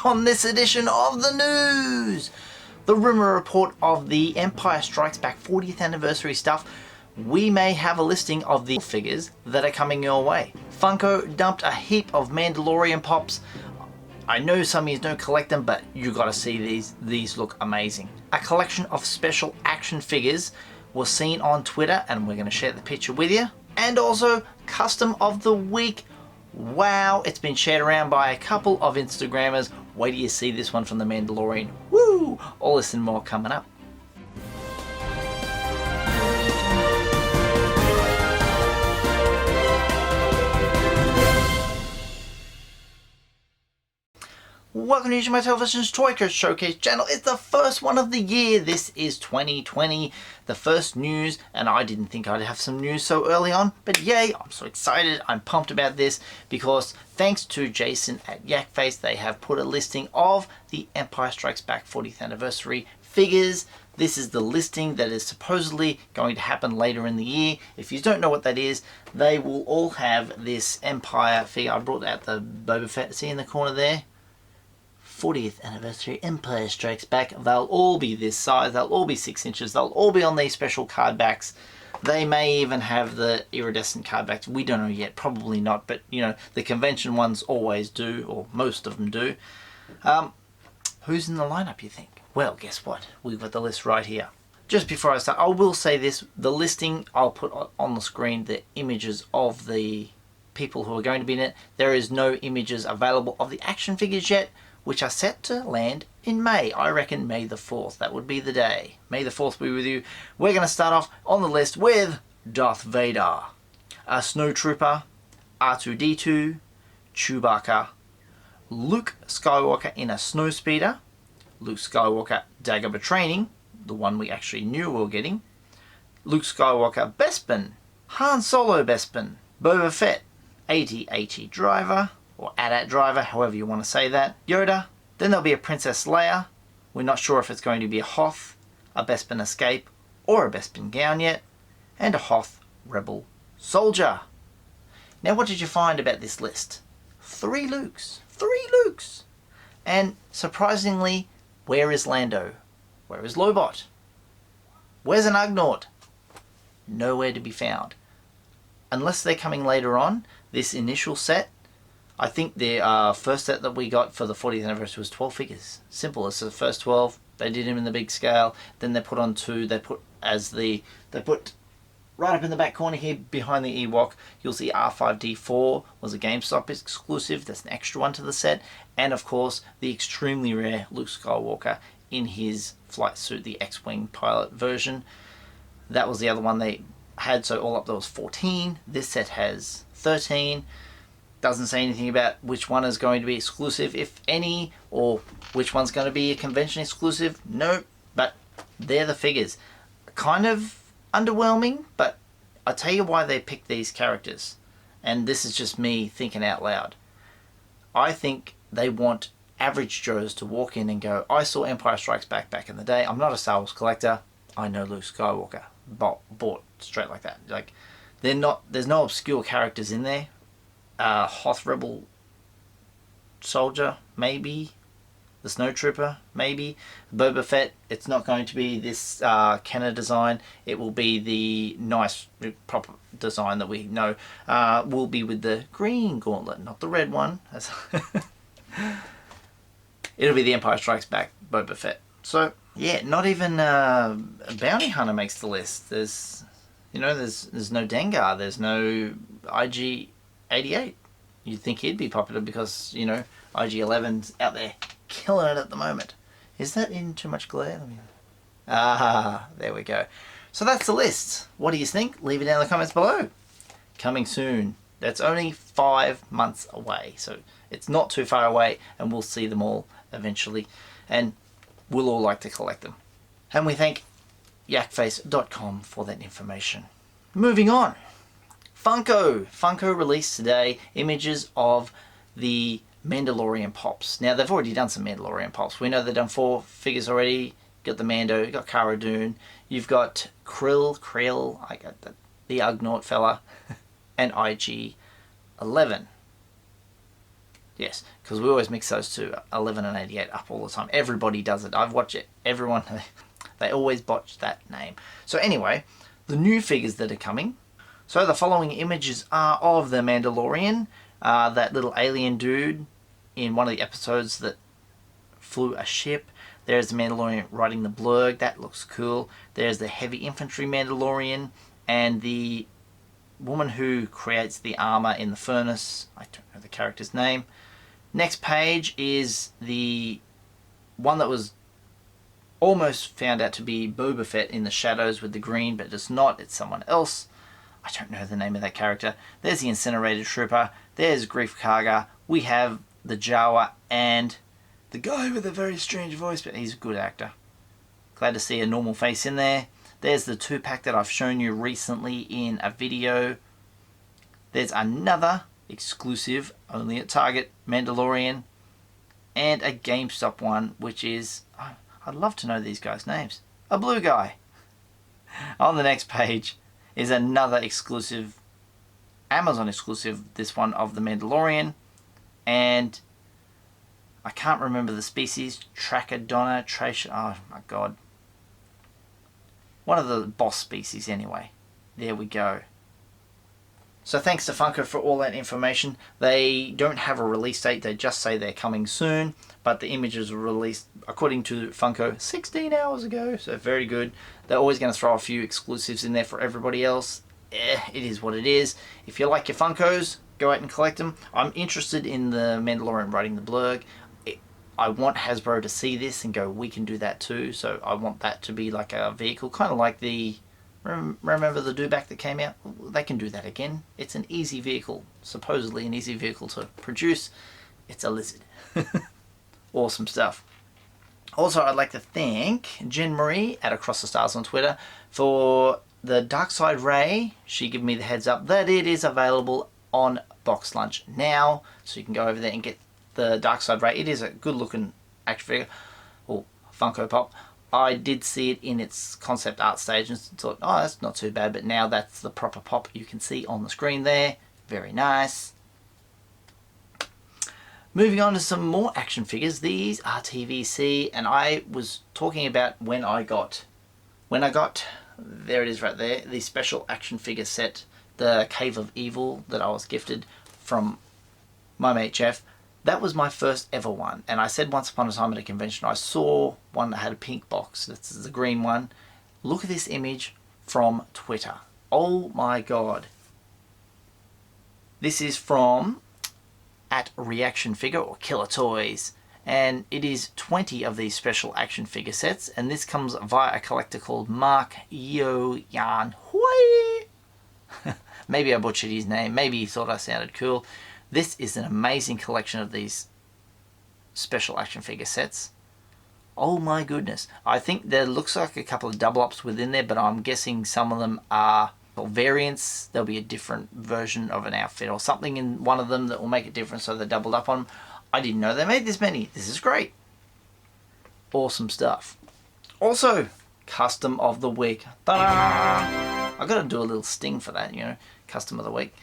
On this edition of the news, the rumor report of the Empire Strikes Back 40th anniversary stuff, we may have a listing of the figures that are coming your way. Funko dumped a heap of Mandalorian pops. I know some of you don't collect them, but you gotta see these. These look amazing. A collection of special action figures was seen on Twitter, and we're gonna share the picture with you. And also, custom of the week. Wow, it's been shared around by a couple of Instagrammers. Wait till you see this one from the Mandalorian. Woo! All this and more coming up. Welcome to Usualmike Television's Toy Showcase channel. It's the first one of the year. This is 2020, the first news, and I didn't think I'd have some news so early on, but yay, I'm so excited. I'm pumped about this because thanks to Jason at Yakface, they have put a listing of the Empire Strikes Back 40th anniversary figures. This is the listing that is supposedly going to happen later in the year. If you don't know what that is, they will all have this Empire figure. I brought out the Boba Fett, see in the corner there? 40th anniversary Empire Strikes Back. They'll all be this size, they'll all be 6 inches, they'll all be on these special card backs. They may even have the iridescent card backs. We don't know yet, probably not, but you know, the convention ones always do, or most of them do. Who's in the lineup, you think? Well, guess what? We've got the list right here. Just before I start, I will say this, the listing, I'll put on the screen the images of the people who are going to be in it. There is no images available of the action figures yet, which are set to land in May. I reckon May the 4th. That would be the day. May the 4th be with you. We're going to start off on the list with Darth Vader, a Snowtrooper, R2-D2, Chewbacca, Luke Skywalker in a Snowspeeder, Luke Skywalker Dagobah Training, the one we actually knew we were getting, Luke Skywalker Bespin, Han Solo Bespin, Boba Fett, AT-AT Driver, or AT-AT Driver, however you want to say that, Yoda. Then there'll be a Princess Leia. We're not sure if it's going to be a Hoth, a Bespin Escape, or a Bespin Gown yet, and a Hoth Rebel Soldier. Now what did you find about this list? 3 Lukes. 3 Lukes! And surprisingly, where is Lando? Where is Lobot? Where's an Ugnaught? Nowhere to be found. Unless they're coming later on, this initial set, I think the first set that we got for the 40th anniversary was 12 figures. Simple. It's the first 12. They did them in the big scale. Then they put on 2. They put right up in the back corner here behind the Ewok. You'll see R5D4 was a GameStop exclusive. That's an extra one to the set. And of course, the extremely rare Luke Skywalker in his flight suit, the X-Wing pilot version. That was the other one they had. So all up there was 14. This set has 13. Doesn't say anything about which one is going to be exclusive, if any, or which one's going to be a convention exclusive. No, but they're the figures. Kind of underwhelming, but I'll tell you why they picked these characters. And this is just me thinking out loud. I think they want average Joes to walk in and go, I saw Empire Strikes Back in the day. I'm not a Star Wars collector. I know Luke Skywalker. Bought straight like that. Like, there's no obscure characters in there. Hoth Rebel Soldier, maybe. The Snowtrooper, maybe. Boba Fett, it's not going to be this Kenner design. It will be the nice, proper design that we know. Will be with the green gauntlet, not the red one. It'll be the Empire Strikes Back Boba Fett. So, yeah, not even a Bounty Hunter makes the list. There's no Dengar. There's no IG-88. You'd think he'd be popular because, you know, IG-11's out there killing it at the moment. Is that in too much glare? There we go. So that's the list. What do you think? Leave it down in the comments below. Coming soon. That's only 5 months away. So it's not too far away, and we'll see them all eventually. And we'll all like to collect them. And we thank yakface.com for that information. Moving on. Funko released today images of the Mandalorian pops. Now they've already done some Mandalorian pops. We know they've done 4 figures already. You got the Mando, you got Cara Dune, you've got Krill, I got the Ugnaught fella, and IG-11. Yes, because we always mix those two, 11 and 88, up all the time. Everybody does it. I've watched it. Everyone, they always botch that name. So anyway, the new figures that are coming. So the following images are of the Mandalorian, that little alien dude in one of the episodes that flew a ship. There's the Mandalorian riding the blurg. That looks cool. There's the heavy infantry Mandalorian and the woman who creates the armor in the furnace. I don't know the character's name. Next page is the one that was almost found out to be Boba Fett in the shadows with the green, but it's not. It's someone else. I don't know the name of that character. There's the incinerated trooper. There's Grief Karga. We have the Jawa and the guy with a very strange voice, but he's a good actor. Glad to see a normal face in there. There's the 2-pack that I've shown you recently in a video. There's another exclusive, only at Target, Mandalorian. And a GameStop one, which is, I'd love to know these guys' names. A blue guy. On the next page is another exclusive, Amazon exclusive, this one of the Mandalorian. And I can't remember the species. Trachodona, oh my god. One of the boss species anyway. There we go. So thanks to Funko for all that information. They don't have a release date, they just say they're coming soon, but the images were released, according to Funko, 16 hours ago, so very good. They're always going to throw a few exclusives in there for everybody else. It is what it is. If you like your Funkos, go out and collect them. I'm interested in the Mandalorian riding the blurg. I want Hasbro to see this and go, we can do that too, so I want that to be like a vehicle, kind of like the... Remember the dewback that came out? They can do that again. It's an easy vehicle, supposedly an easy vehicle to produce. It's a lizard. Awesome stuff. Also, I'd like to thank Jen Marie at Across the Stars on Twitter for the Darkside Ray. She gave me the heads up that it is available on Box Lunch now, so you can go over there and get the Darkside Ray. It is a good looking action figure, or Funko Pop. I did see it in its concept art stage and thought, oh, that's not too bad, but now that's the proper pop you can see on the screen there. Very nice. Moving on to some more action figures. These are TVC, and I was talking about when I got, there it is right there, the special action figure set, the Cave of Evil that I was gifted from my mate Jeff. That was my first ever one, and I said once upon a time at a convention I saw one that had a pink box. This is the green one. Look at this image from Twitter. Oh my god. This is from @ReactionFigure or Killer Toys, and it is 20 of these special action figure sets, and this comes via a collector called Mark Yo Yan Hui. Maybe I butchered his name, maybe he thought I sounded cool. This is an amazing collection of these special action figure sets. Oh my goodness. I think there looks like a couple of double ups within there, but I'm guessing some of them are variants. There'll be a different version of an outfit or something in one of them that will make it different, so they're doubled up on them. I didn't know they made this many. This is great. Awesome stuff. Also, custom of the week. Ta-da! I've got to do a little sting for that, you know, custom of the week.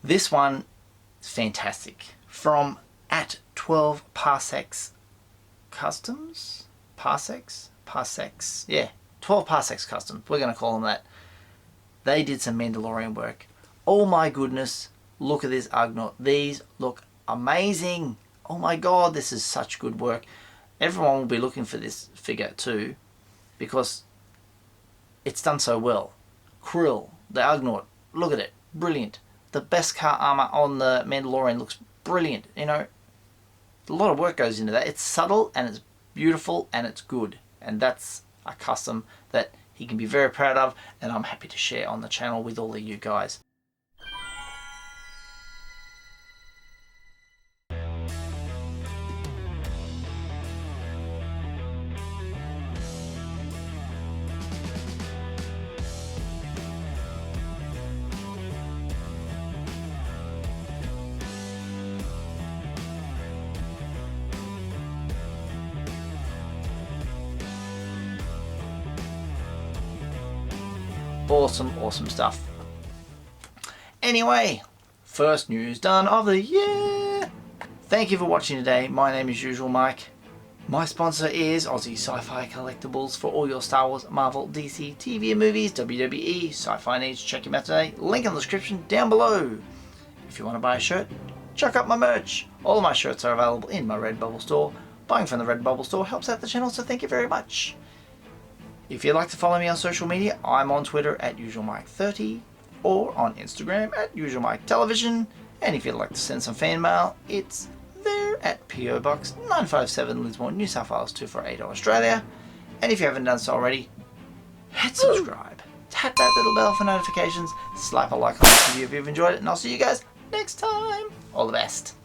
This one, fantastic, from @12parsecs customs, parsecs, yeah, 12 parsecs customs, we're going to call them that. They did some Mandalorian work. Oh my goodness, look at this Ugnaught. These look amazing. Oh my god, this is such good work. Everyone will be looking for this figure too, because it's done so well. Krill, the Ugnaught, look at it, brilliant. The Beskar armor on the Mandalorian looks brilliant, you know. A lot of work goes into that. It's subtle and it's beautiful and it's good. And that's a custom that he can be very proud of, and I'm happy to share on the channel with all of you guys. Awesome stuff. Anyway, first news done of the year. Thank you for watching today. My name is Usualmike. My sponsor is Aussie Sci-Fi Collectibles for all your Star Wars, Marvel, DC, TV and movies, WWE, sci-fi needs. Check him out today. Link in the description down below. If you want to buy a shirt, check out my merch. All of my shirts are available in my Redbubble store. Buying from the Redbubble store helps out the channel, so thank you very much. If you'd like to follow me on social media, I'm on Twitter at Usualmike30 or on Instagram at Usualmike And if you'd like to send some fan mail, it's there at PO Box 957 Lismore, New South Wales 248 Australia. And if you haven't done so already, hit subscribe. Tap that little bell for notifications. Slap a like on this video if you've enjoyed it, and I'll see you guys next time. All the best.